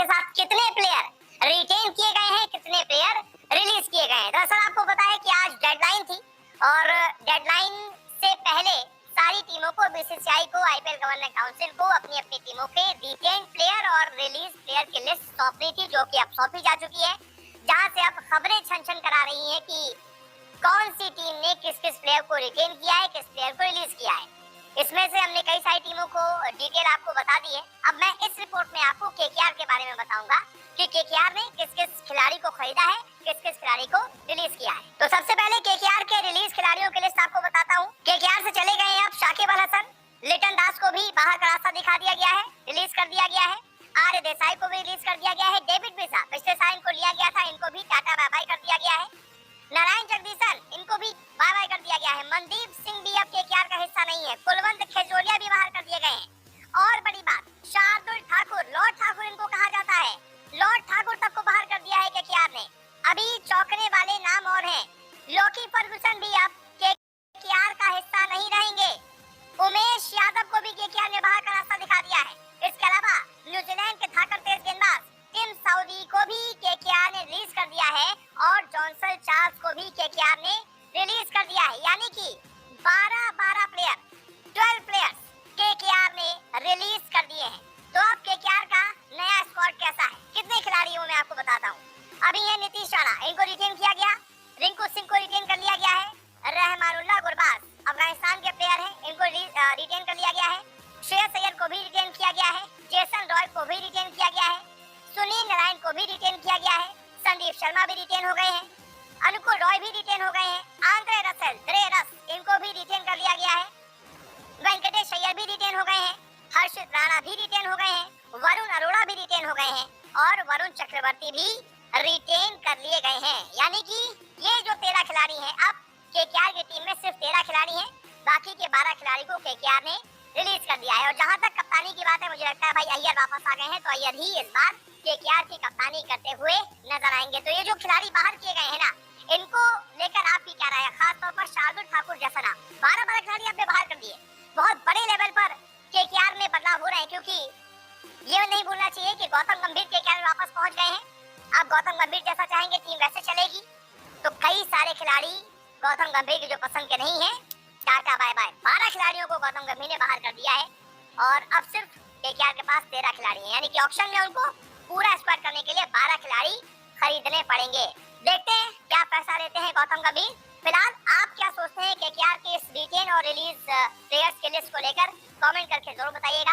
के साथ कितने प्लेयर रिटेन किए गए हैं, कितने प्लेयर रिलीज किए गए हैं। दरअसल आपको पता है कि आज डेडलाइन थी और डेडलाइन से पहले सारी टीमों को, बीसीसीआई को, आईपीएल गवर्निंग काउंसिल को अपनी अपनी टीमों के रिटेन प्लेयर और रिलीज प्लेयर की लिस्ट सौंपनी थी, जो कि अब सौंपी जा चुकी है, जहां से अब खबरें छन-छन करा रही हैं कि कौन सी टीम ने किस किस प्लेयर को रिटेन किया है, किस प्लेयर को रिलीज किया है। इसमें से हमने कई सारी टीमों को डिटेल आपको बता दी है। अब मैं इस रिपोर्ट में आपको केकेआर के बारे में बताऊंगा कि केकेआर ने किस किस खिलाड़ी को खरीदा है, किस किस खिलाड़ी को रिलीज किया है। तो सबसे पहले केकेआर के रिलीज खिलाड़ियों की लिस्ट आपको बताता हूँ। केकेआर से चले गए हैं अब शाकिब अल हसन, लिटन दास को भी बाहर का रास्ता दिखा दिया गया है, रिलीज कर दिया गया है। आर्य देसाई को भी रिलीज कर दिया गया है। डेविड विसा, पिछले साल इनको लिया गया था, इनको भी टाटा बाय बाय कर दिया गया है। नारायण जगदीशन, इनको भी बाय बाय कर दिया गया है। मनदीप सिंह भी अब केकेआर का हिस्सा नहीं है। कुलवंत खेजोरिया भी बाहर कर दिए गए हैं। और बड़ी बात, शार्दुल ठाकुर, लॉर्ड ठाकुर इनको कहा जाता है, लॉर्ड ठाकुर तक को बाहर कर दिया है केकेआर ने। अभी चौंकने वाले नाम और हैं, लोकी फर्गुसन भी अब केकेआर का हिस्सा नहीं रहेंगे। उमेश यादव को भी केकेआर ने बाहर का रास्ता दिखा दिया है। इसके अलावा न्यूजीलैंड के धाकड़ तेज गेंदबाज टिम साउदी को भी केकेआर ने रिलीज कर दिया है और जॉनसन चार्ल्स को भी केकेआर ने रिलीज कर दिया है। यानी कि 12 प्लेयर, 12 प्लेयर्स केकेआर ने रिलीज कर दिए हैं। तो अब केकेआर का नया स्क्वाड कैसा है, कितने खिलाड़ी हूं मैं आपको बताता हूँ। अभी है नीतीश राणा, इनको रिटेन किया गया। रिंकू सिंह को रिटेन कर लिया गया है। रहमानुल्लाह गुरबाज अफगानिस्तान के प्लेयर हैं, इनको रिटेन कर लिया गया है। श्रेयस अय्यर को भी रिटेन किया गया है। जेसन रॉय को भी रिटेन किया गया है। सुनील नारायण को भी रिटेन किया गया है। संदीप शर्मा भी रिटेन हो गए हैं। अनुकुल रॉय भी रिटेन हो गए हैं। आंद्रे रसेल, इनको भी रिटेन कर लिया गया है। वेंकटेश अय्यर भी रिटेन हो गए हैं। हर्षित राणा भी रिटेन हो गए हैं। वरुण अरोड़ा भी रिटेन हो गए हैं और वरुण चक्रवर्ती भी रिटेन कर लिए गए हैं। यानी कि ये जो 13 खिलाड़ी हैं, अब केकेआर की टीम में सिर्फ 13 खिलाड़ी हैं, बाकी के 12 खिलाड़ी को केकेआर ने रिलीज कर दिया है। और जहां तक कप्तानी की बात है, मुझे लगता है भाई अय्यर वापस आ गए हैं, तो अय्यर ही इस बार केकेआर की कप्तानी करते हुए नजर आएंगे। तो ये जो खिलाड़ी बाहर किए गए हैं ना, इनको लेकर आपकी क्या राय है? खासतौर पर शार्दुल ठाकुर जैसा नाम, 12 खिलाड़ी आपने बाहर कर दिए। बहुत बड़े लेवल पर केकेआर में बदलाव हो रहे हैं, क्योंकि ये नहीं भूलना चाहिए कि गौतम गंभीर केकेआर में वापस पहुंच गए हैं। अब गौतम गंभीर जैसा चाहेंगे टीम वैसे चलेगी। तो कई सारे खिलाड़ी गौतम गंभीर के जो पसंद के नहीं है, टाटा बाय बाय। 12 खिलाड़ियों को गौतम गंभीर ने बाहर कर दिया है और अब सिर्फ केकेआर के पास 13 खिलाड़ी हैं। यानी कि ऑक्शन में उनको पूरा स्क्वाड करने के लिए 12 खिलाड़ी खरीदने पड़ेंगे। देखते हैं क्या पैसा लेते हैं गौतम गंभीर। फिलहाल आप क्या सोचते हैं केकेआर के इस रिटेन और रिलीज प्लेयर्स के लिस्ट को लेकर? कमेंट करके जरूर बताइएगा।